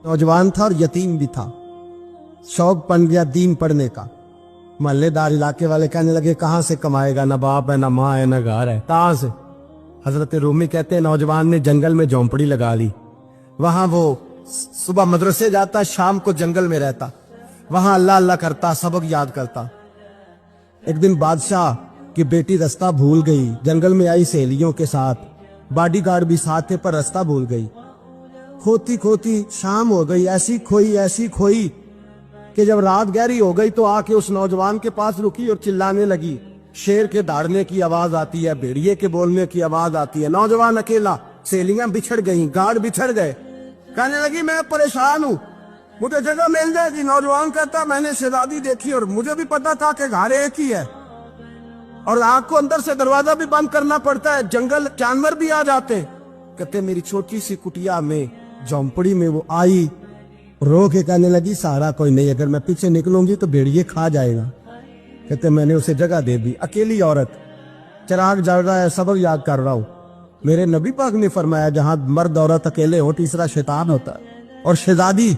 नौजवान था और यतीम भी था। शौक बन गया दीन पढ़ने का। मोहल्लेदार इलाके वाले कहने लगे कहाँ से कमाएगा, ना बाप है, ना माँ है, ना घर है, कहाँ से। हजरत रूमी कहते हैं नौजवान ने जंगल में झोंपड़ी लगा ली। वहां वो सुबह मदरसे जाता, शाम को जंगल में रहता, वहां अल्लाह अल्लाह करता, सबक याद करता। एक दिन बादशाह की बेटी रास्ता भूल गई, जंगल में आई सहेलियों के साथ, बॉडीगार्ड भी साथ थे पर रास्ता भूल गई। खोती खोती शाम हो गई, ऐसी खोई कि जब रात गहरी हो गई तो आके उस नौजवान के पास रुकी और चिल्लाने लगी। शेर के दौड़ने की आवाज आती है, भेड़िए के बोलने की आवाज आती है। नौजवान अकेला, सहेलियां बिछड़ गई, गार्ड बिछड़ गए। कहने लगी मैं परेशान हूँ, मुझे जगह मिल जाएगी। नौजवान कहता मैंने शहजादी देखी और मुझे भी पता था कि घर एक ही है और आग को अंदर से दरवाजा भी बंद करना पड़ता है, जंगल जानवर भी आ जाते। कहते मेरी छोटी सी कुटिया में, झोंपड़ी में वो आई, रो के कहने लगी सहारा कोई नहीं, अगर मैं पीछे निकलूंगी तो भेड़िए खा जाएगा। कहते मैंने उसे जगह दे दी। अकेली औरत, चिराग जल रहा है, सबक याद कर रहा हूं। मेरे नबी पाक ने फरमाया जहां मर्द औरत अकेले हो तीसरा शैतान होता है। और शहजादी,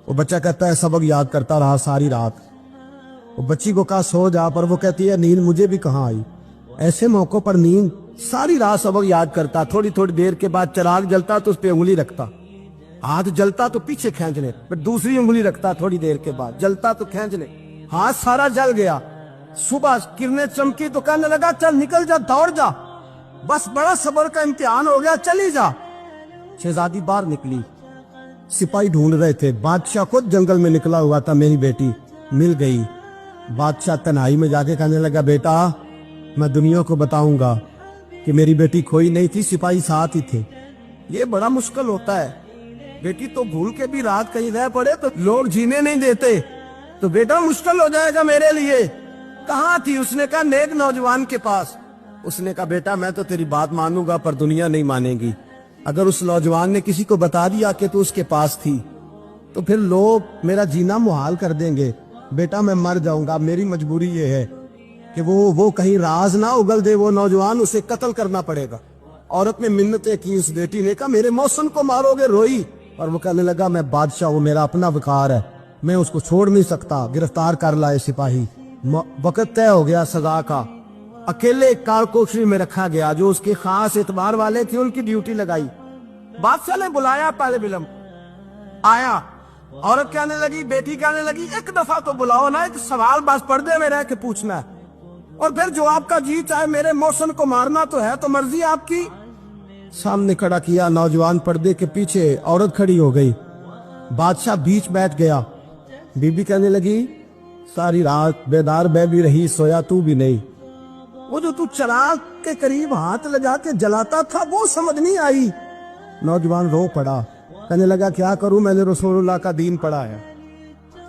वो बच्चा कहता है सबक याद करता रहा सारी रात। वो बच्ची को कहा सो जा, पर वो कहती है नींद मुझे भी कहाँ आई। ऐसे मौकों पर नींद, सारी रात सबक याद करता। थोड़ी थोड़ी देर के बाद चिराग जलता तो उस पर उंगली रखता, हाथ जलता तो पीछे खींच ले, फिर दूसरी उंगली रखता, थोड़ी देर के बाद जलता तो खींच ले, हाथ सारा जल गया। सुबह किरणें चमकी तो कहने लगा चल निकल जा, दौड़ जा, बस बड़ा सब्र का इम्तिहान हो गया, चली जा। शहजादी बाहर निकली, सिपाही ढूंढ रहे थे। बादशाह खुद जंगल में निकला हुआ था, मेरी बेटी मिल गई। बादशाह तन्हाई में जाके कहने लगा बेटा मैं दुनिया को बताऊंगा कि मेरी बेटी खोई नहीं थी, सिपाही साथ ही थे। ये बड़ा मुश्किल होता है, बेटी तो भूल के भी रात कहीं रह पड़े तो लोग जीने नहीं देते, तो बेटा मुश्किल हो जाएगा मेरे लिए। कहाँ थी? उसने कहा नेक नौजवान के पास। उसने कहा बेटा मैं तो तेरी बात मानूंगा पर दुनिया नहीं मानेगी। अगर उस नौजवान ने किसी को बता दिया कि तू उसके पास थी तो फिर लोग मेरा जीना मुहाल कर देंगे। बेटा मैं मर जाऊंगा, मेरी मजबूरी ये है कि वो कहीं राज ना उगल दे वो नौजवान, उसे कत्ल करना पड़ेगा। औरत ने मिन्नतें की, उस बेटी ने कहा मेरे मौसम को मारोगे, रोई। और वो कहने लगा मैं बादशाह, वो मेरा अपना विकार है, मैं उसको छोड़ नहीं सकता। गिरफ्तार कर लाए सिपाही। वक्त तय हो गया सजा का। अकेले कारकोठरी में रखा गया, जो उसके खास एतबार वाले थे उनकी ड्यूटी लगाई। बादशाह ने बुलाया, पहले विलम आया। औरत कहने लगी, बेटी कहने लगी एक दफा तो बुलाओ ना, एक सवाल बस पर्दे में रह के पूछना है और फिर जो आपका जी चाहे, मेरे मौसम को मारना तो है, तो मर्जी आपकी। सामने खड़ा किया नौजवान, पर्दे के पीछे औरत खड़ी हो गई। बादशाह बीच बैठ गया। बीबी कहने लगी सारी रात बेदार मैं भी रही, सोया तू भी नहीं। वो जो तू चिराग के करीब हाथ लगा के जलाता था वो समझ नहीं आई। नौजवान रो पड़ा, कहने लगा क्या करूं, मैंने रसूलुल्लाह का दीन पढ़ा है,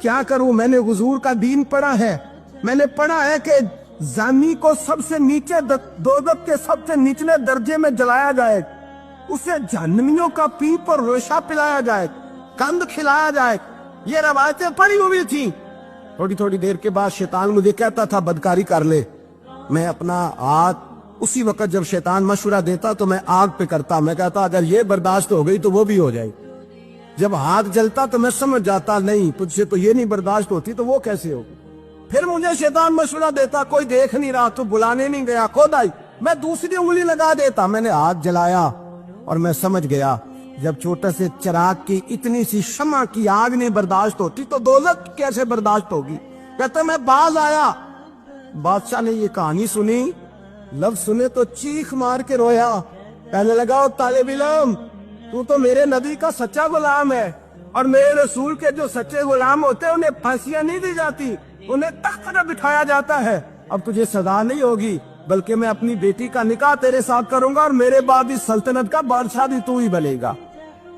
क्या करूं, मैंने हुजूर का दीन पढ़ा है। मैंने पढ़ा है कि जानी को सबसे नीचे दोज़ख के सबसे निचले दर्जे में जलाया जाए, उसे जहन्नमियों का पीप और रेशा पिलाया जाए, कंद खिलाया जाए। ये रवायतें पड़ी हुई थी। थोड़ी थोड़ी देर के बाद शैतान मुझे कहता था बदकारी कर ले। मैं अपना हाथ उसी वक्त जब शैतान मशवरा देता तो मैं आग पे करता। मैं कहता अगर ये बर्दाश्त हो गई तो वो भी हो जाएगी। जब हाथ जलता तो मैं समझ जाता नहीं तुझसे तो ये नहीं बर्दाश्त होती तो वो कैसे होगी। फिर मुझे शैतान मशवरा देता कोई देख नहीं रहा तो बुलाने नहीं गया, खुद आई, मैं दूसरी उंगली लगा देता। मैंने हाथ जलाया और मैं समझ गया जब छोटे से चिराग की इतनी सी शमा की आग नहीं बर्दाश्त होती तो दोज़ख कैसे बर्दाश्त होगी। कहते मैं बाज आया। बादशाह ने ये कहानी सुनी, लफ्ज सुने तो चीख मार के रोया। कहने लगा तालिब इल्म तू तो मेरे नबी का सच्चा गुलाम है और मेरे रसूल के जो सच्चे गुलाम होते हैं उन्हें फांसियां नहीं दी जाती, उन्हें तख्त पर बिठाया जाता है। अब तुझे सजा नहीं होगी बल्कि मैं अपनी बेटी का निकाह तेरे साथ करूंगा और मेरे बाद इस सल्तनत का बादशाह भी तू ही बनेगा।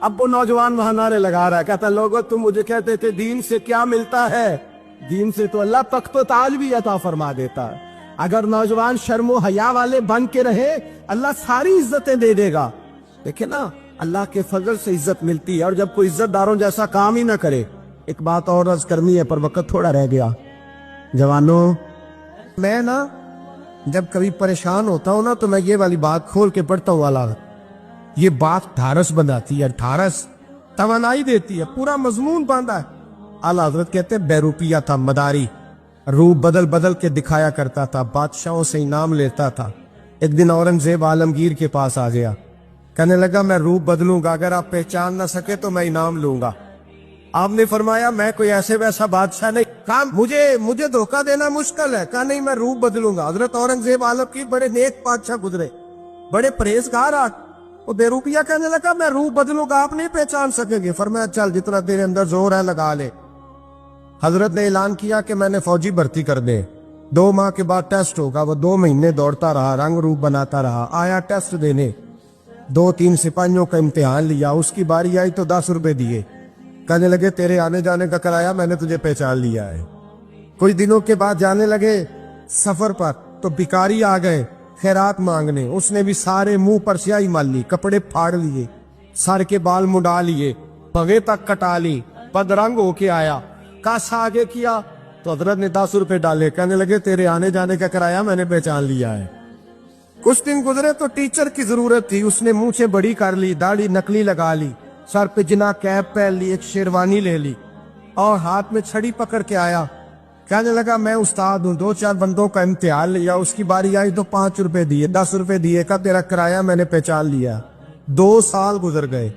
अब वो नौजवान वहां नारे लगा रहा है, कहता लोगों तुम मुझे कहते थे दीन से क्या मिलता है, दीन से तो अल्लाह तख्त ताज भी अता फरमा देता है। अगर नौजवान शर्मो हया वाले बन के रहे अल्लाह सारी इज्जतें दे देगा। देखे ना अल्लाह के फजल से इज्जत मिलती है और जब कोई इज्जतदारों जैसा काम ही ना करे। एक बात और अर्ज करनी है पर वक्त थोड़ा रह गया। जवानों मैं ना जब कभी परेशान होता हूँ ना तो मैं ये वाली बात खोल के पढ़ता हूँ। वाला ये बात ढारस बनाती है, ढारस तवानाई देती है, पूरा मजमून बांधा है। आला हजरत कहते हैं बेरूपिया था, मदारी, रूप बदल बदल के दिखाया करता था, बादशाहों से इनाम लेता था। एक दिन औरंगजेब आलमगीर के पास आ गया, कहने लगा मैं रूप बदलूंगा, अगर आप पहचान ना सके तो मैं इनाम लूंगा। आपने फरमाया मैं कोई ऐसे वैसा बादशाह नहीं, कहा मुझे धोखा देना मुश्किल है, कहा नहीं मैं रूप बदलूंगा। हजरत औरंगजेब आलमगीर बड़े नेक बादशाह गुजरे, बड़े परहेजगार। वो बेरूपिया कहने लगा मैं रूप बदलूंगा, आप नहीं पहचान सकेंगे। फरमाया चल जितना तेरे अंदर जोर है लगा ले। हजरत ने ऐलान किया कि मैंने फौजी भर्ती कर दे, 2 माह के बाद टेस्ट होगा। वो 2 महीने दौड़ता रहा, रंग रूप बनाता रहा, आया टेस्ट देने, 2-3 सिपाहियों का इम्तिहान लिया, उसकी बारी आई तो 10 रुपए दिए, कहने लगे तेरे आने जाने का किराया, मैंने तुझे पहचान लिया है। कुछ दिनों के बाद जाने लगे सफर पर, तो भिखारी आ गए खैरात मांगने। उसने भी सारे मुंह पर स्याही मार ली, कपड़े फाड़ लिए, सर के बाल मुंडा लिए, भगे तक कटा ली, बदरंग होके आया। कासा आगे किया तो हजरत ने 10 रुपए डाले, कहने लगे तेरे आने जाने का किराया मैंने पहचान लिया है। कुछ दिन गुजरे तो टीचर की जरूरत थी, उसने मुंह से बड़ी कर ली, दाढ़ी नकली लगा ली, सर पे जिना कैप पहन ली, एक शेरवानी ले ली और हाथ में छड़ी पकड़ के आया। कहने लगा मैं उस्ताद हूँ, 2-4 बंदों का इम्तिहान लिया, उसकी बारी आई तो 5 रुपए दिए, 10 रुपए दिए, का तेरा किराया मैंने पहचान लिया। 2 साल गुजर गए,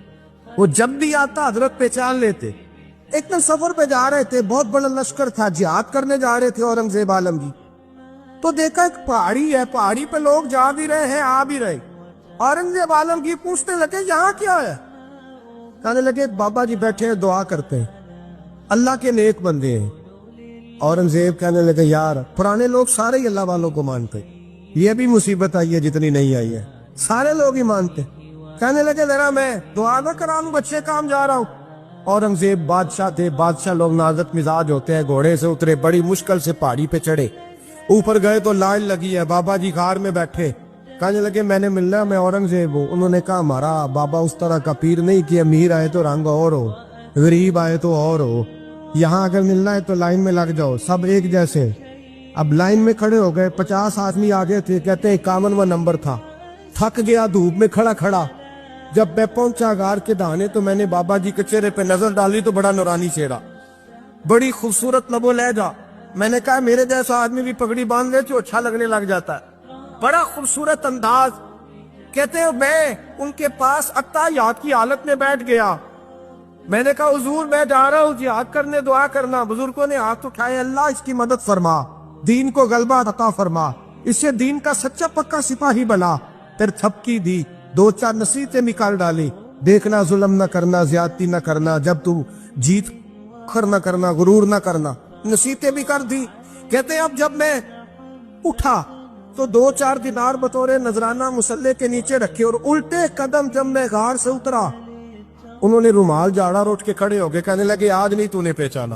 वो जब भी आता हजरत पहचान लेते। एक दिन सफर पे जा रहे थे, बहुत बड़ा लश्कर था, जिहाद करने जा रहे थे औरंगजेब आलमगीर, तो देखा एक पहाड़ी है, पहाड़ी पे लोग जा भी रहे हैं आ भी रहे। औरंगजेब आलमगीर पूछने लगे यहाँ क्या है? कहने लगे बाबा जी बैठे हैं दुआ करते हैं, अल्लाह के नेक बंदे हैं। औरंगजेब कहने लगे यार पुराने लोग सारे ही अल्लाह वालों को मानते, ये भी मुसीबत आई है जितनी नहीं आई है, सारे लोग ही मानते। कहने लगे जरा मैं दुआ ना करा लूं, बच्चे काम जा रहा हूं। औरंगजेब बादशाह थे, बादशाह लोग नाजुक मिजाज होते हैं। घोड़े से उतरे, बड़ी मुश्किल से पहाड़ी पे चढ़े, ऊपर गए तो लाइन लगी है, बाबा जी कार में बैठे। कहने लगे मैंने मिलना, मैं औरंगजेब हूँ। उन्होंने कहा हमारा बाबा उस तरह का पीर नहीं कि अमीर आए तो रंग और हो, गरीब आए तो और हो, यहाँ अगर मिलना है तो लाइन में लग जाओ, सब एक जैसे। अब लाइन में खड़े हो गए, 50 आदमी आगे थे, कहते 51वां नंबर था। थक गया धूप में खड़ा खड़ा, जब मैं पहुंचा गार के दाने तो मैंने बाबा जी के चेहरे पे नजर डाली तो बड़ा नूरानी चेहरा, बड़ी खूबसूरत लबो लहजा। मैंने कहा मेरे जैसा आदमी भी पगड़ी बांध ले तो अच्छा लगने लग जाता है, बड़ा खूबसूरत अंदाज। कहते हैं मैं उनके पास अत्ताहियात की हालत में बैठ गया। मैंने कहा हुजूर मैं जा रहा हूँ जिहाद करने, दुआ करना। बुजुर्गों ने हाथ उठाए, अल्लाह इसकी मदद फरमा, दीन को गलबा अता फरमा, इससे दीन का सच्चा पक्का सिपाही बना। फिर थपकी दी, 2-4 नसीहतें निकाल डाली, देखना जुल्म न करना, ज्यादती न करना, जब तू जीत खर न करना, गुरूर न करना, नसीहतें भी कर दी। कहते अब जब मैं उठा तो 2-4 दिनार बतौरे नजराना मुसल्ले के नीचे रखे, और उल्टे कदम जब मैं गार से उतरा उन्होंने रुमाल झाड़ा और उठ के खड़े हो गए। कहने लगे आज नहीं तूने पहचाना,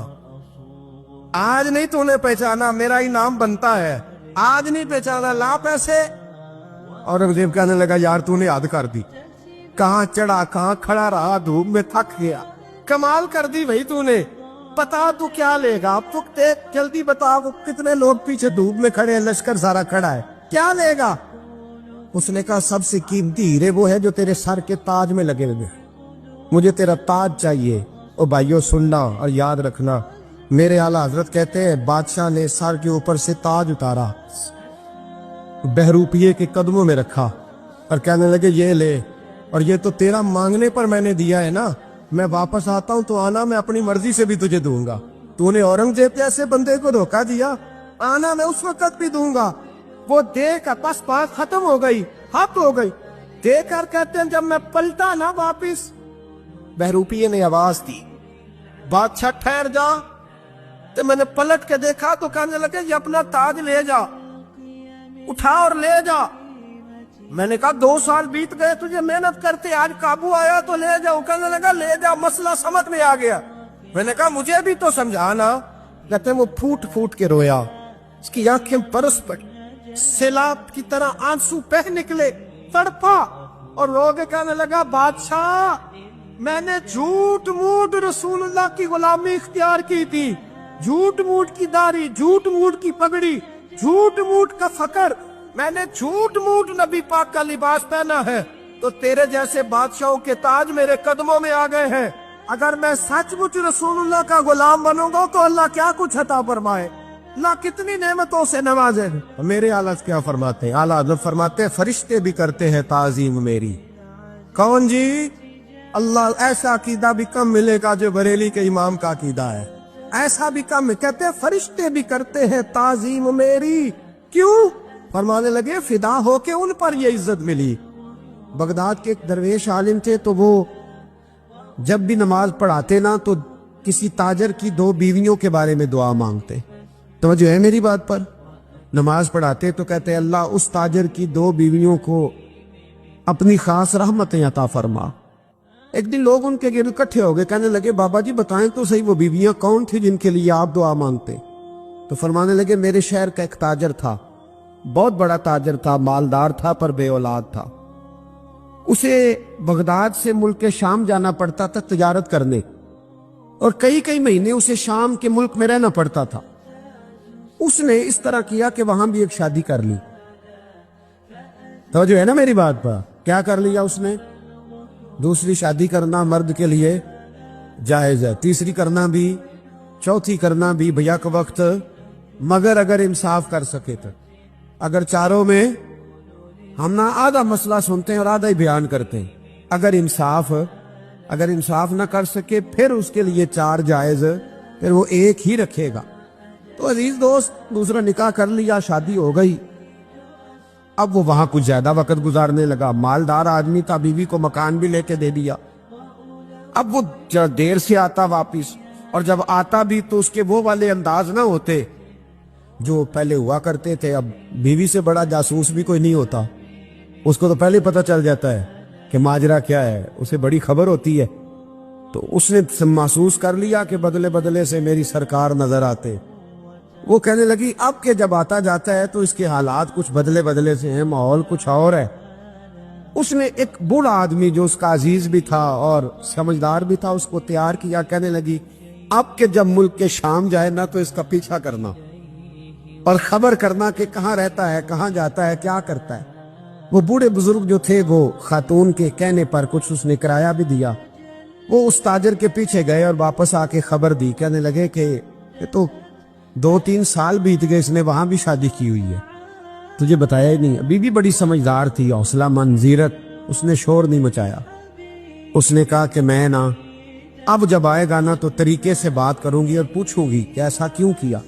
आज नहीं तूने पहचाना, मेरा इनाम बनता है, आज नहीं पहचाना, ला पैसे। औरंगजेब कहने लगा यार तूने याद कर दी, कहाँ चढ़ा कहाँ खड़ा रहा, धूप में थक गया, कमाल कर दी भाई तूने। बता तू क्या लेगा, अब तू देख जल्दी बता, वो कितने लोग पीछे धूप में खड़े हैं, लश्कर सारा खड़ा है, क्या लेगा? उसने कहा सबसे कीमती हीरे वो है जो तेरे सर के ताज में लगे हुए, मुझे तेरा ताज चाहिए। ओ भाइयों सुनना और याद रखना, मेरे आला हजरत कहते हैं बादशाह ने सर के ऊपर से ताज उतारा, बहरूपिये के कदमों में रखा और कहने लगे ये ले, और ये तो तेरा मांगने पर मैंने दिया है ना, मैं वापस आता हूं तो आना, मैं अपनी मर्जी से भी तुझे दूंगा। तूने औरंगजेब जैसे बंदे को धोखा दिया, आना मैं उस वक्त भी दूंगा। वो देख बस बात खत्म हो गई, हद हो गई। देखकर कहते हैं जब मैं पलटा ना वापिस, बहरूपिये ने आवाज दी बादशाह ठहर जा। तो मैंने पलट के देखा तो कहने लगे ये अपना ताज ले जा, उठा और ले जा। मैंने कहा 2 साल बीत गए तुझे मेहनत करते, आज काबू आया तो ले जाओ। कहने लगा ले जा, मसला समझ में आ गया। मैंने कहा मुझे भी तो समझाना। कहते वो फूट फूट के रोया, उसकी आंखें बरस पड़ी, सैलाब की तरह आंसू बह निकले, तड़पा और रो के कहने लगा बादशाह मैंने झूठ मूठ रसूलुल्लाह की गुलामी इख्तियार की थी, झूठ मूठ की दाढ़ी, झूठ मूठ की पगड़ी, झूठ मूठ का फकर, मैंने झूठ मूठ नबी पाक का लिबास पहना है, तो तेरे जैसे बादशाहों के ताज मेरे कदमों में आ गए हैं। अगर मैं सचमुच रसूलुल्लाह का गुलाम बनूंगा तो अल्लाह क्या कुछ अता फरमाए, अल्लाह कितनी नेमतों से नवाजे। मेरे आला क्या फरमाते हैं, आला हज़रत फरमाते हैं फरिश्ते भी करते हैं ताजीम मेरी। कौन जी? अल्लाह। ऐसा अकीदा भी कम मिलेगा जो बरेली के इमाम का अकीदा है, ऐसा भी कम। कहते हैं फरिश्ते भी करते हैं ताजीम मेरी। क्यों? फरमाने लगे फिदा होके उन पर ये इज्जत मिली। बगदाद के एक दरवेश आलिम थे, तो वो जब भी नमाज पढ़ाते ना तो किसी ताजर की 2 बीवियों के बारे में दुआ मांगते। तो जो है मेरी बात पर, नमाज पढ़ाते तो कहते अल्लाह उस ताजर की 2 बीवियों को अपनी खास रहमतें अता फरमा। एक दिन लोग उनके गिर्द इकट्ठे हो गए, कहने लगे बाबा जी बताएं तो सही वो बीवियां कौन थी जिनके लिए आप दुआ मांगते। तो फरमाने लगे मेरे शहर का एक ताजर था, बहुत बड़ा ताजर था, मालदार था पर बे औलाद था। उसे बगदाद से मुल्क के शाम जाना पड़ता था तिजारत करने, और कई कई महीने उसे शाम के मुल्क में रहना पड़ता था। उसने इस तरह किया कि वहां भी एक शादी कर ली। तो जो है ना मेरी बात पर, क्या कर लिया उसने? दूसरी शादी करना मर्द के लिए जायज है, तीसरी करना भी, चौथी करना भी भैया के वक्त, मगर अगर इंसाफ कर सके तो। अगर चारों में हम ना आधा मसला सुनते हैं और आधा ही बयान करते हैं, अगर इंसाफ ना कर सके फिर उसके लिए 4 जायज, फिर वो एक ही रखेगा। तो अजीज दोस्त, दूसरा निकाह कर लिया, शादी हो गई। अब वो वहां कुछ ज्यादा वक्त गुजारने लगा, मालदार आदमी था, बीवी को मकान भी लेके दे दिया। अब वो देर से आता वापिस, और जब आता भी तो उसके वो वाले अंदाज ना होते जो पहले हुआ करते थे। अब बीवी से बड़ा जासूस भी कोई नहीं होता, उसको तो पहले पता चल जाता है कि माजरा क्या है, उसे बड़ी खबर होती है। तो उसने महसूस कर लिया कि बदले बदले से मेरी सरकार नजर आते। वो कहने लगी अब के जब आता जाता है तो इसके हालात कुछ बदले बदले से हैं, माहौल कुछ और है। उसने एक बूढ़ा आदमी जो उसका अजीज भी था और समझदार भी था उसको तैयार किया। कहने लगी अब के जब मुल्क के शाम जाए ना तो इसका पीछा करना और खबर करना कि कहाँ रहता है, कहाँ जाता है, क्या करता है। वो बूढ़े बुजुर्ग जो थे वो खातून के कहने पर कुछ उसने किराया भी दिया। वो उस ताजर के पीछे गए और वापस आके खबर दी। कहने लगे कि ये तो 2-3 साल बीत गए, इसने वहां भी शादी की हुई है, तुझे बताया ही नहीं। बीवी बड़ी समझदार थी, हौसला मंद, जीरत, उसने शोर नहीं मचाया। उसने कहा कि मैं ना अब जब आएगा ना तो तरीके से बात करूंगी और पूछूंगी कि ऐसा क्यों किया।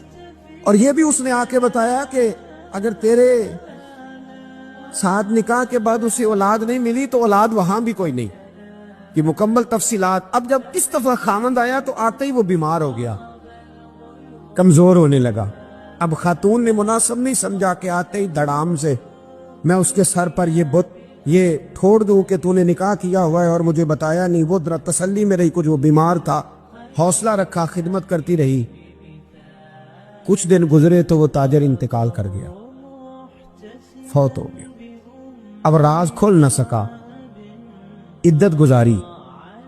और ये भी उसने आके बताया कि अगर तेरे साथ निकाह के बाद उसे औलाद नहीं मिली तो औलाद वहां भी कोई नहीं, कि मुकम्मल तफसीलात। अब जब इस दफा खामंद आया तो आते ही वो बीमार हो गया, कमजोर होने लगा। अब खातून ने मुनासिब नहीं समझा कि आते ही धड़ाम से मैं उसके सर पर ये ठोड़ दूं कि तूने निकाह किया हुआ है और मुझे बताया नहीं। वो जरा तसल्ली में रही, कुछ वो बीमार था, हौसला रखा, खिदमत करती रही। कुछ दिन गुजरे तो वो ताजर इंतकाल कर गया, फौत हो गया। अब राज खोल न सका, इद्दत गुजारी,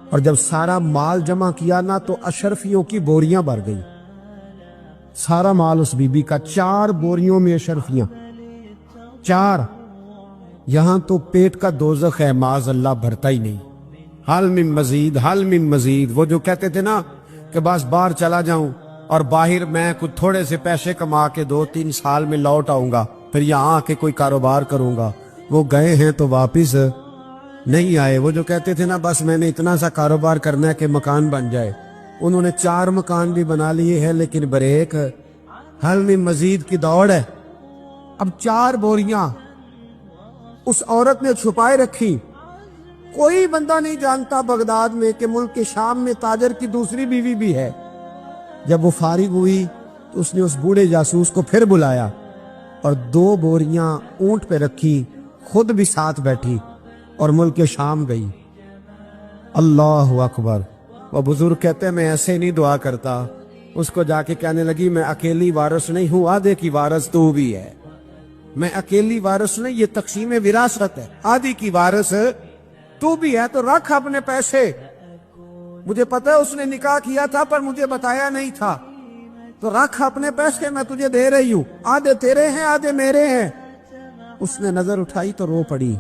और जब सारा माल जमा किया ना तो अशरफियों की बोरियां भर गई। सारा माल उस बीबी का, 4 बोरियों में अशरफियां, 4। यहां तो पेट का दोज़ख है, माज अल्लाह भरता ही नहीं। हाल मिन मजीद, हाल मिन मजीद। वो जो कहते थे ना कि बस बाहर चला जाऊं और बाहर मैं कुछ थोड़े से पैसे कमा के 2-3 साल में लौट आऊंगा, फिर यहां आके कोई कारोबार करूंगा, वो गए हैं तो वापिस नहीं आए। वो जो कहते थे ना बस मैंने इतना सा कारोबार करना है कि मकान बन जाए, उन्होंने 4 मकान भी बना लिए हैं, लेकिन बरेक हल में मजीद की दौड़ है। अब 4 बोरियां उस औरत ने छुपाए रखी। कोई बंदा नहीं जानता बगदाद में कि मुल्क के शाम में ताजर की दूसरी बीवी भी है। जब वो फारिग हुई तो उसने उस बूढ़े जासूस को फिर बुलाया और 2 बोरियां ऊंट पे रखी, खुद भी साथ बैठी और मुल्क के शाम गई। अल्लाह अकबर। वो बुजुर्ग कहते हैं मैं ऐसे नहीं दुआ करता। उसको जाके कहने लगी मैं अकेली वारिस नहीं हूं, आधे की वारिस तू भी है। मैं अकेली वारिस नहीं, ये तकसीम विरासत है, आधी की वारिस तू भी है। तो रख अपने पैसे, मुझे पता है उसने निकाह किया था पर मुझे बताया नहीं था, तो रख अपने पैसे, मैं तुझे दे रही हूं, आधे तेरे हैं आधे मेरे हैं। उसने नजर उठाई तो रो पड़ी।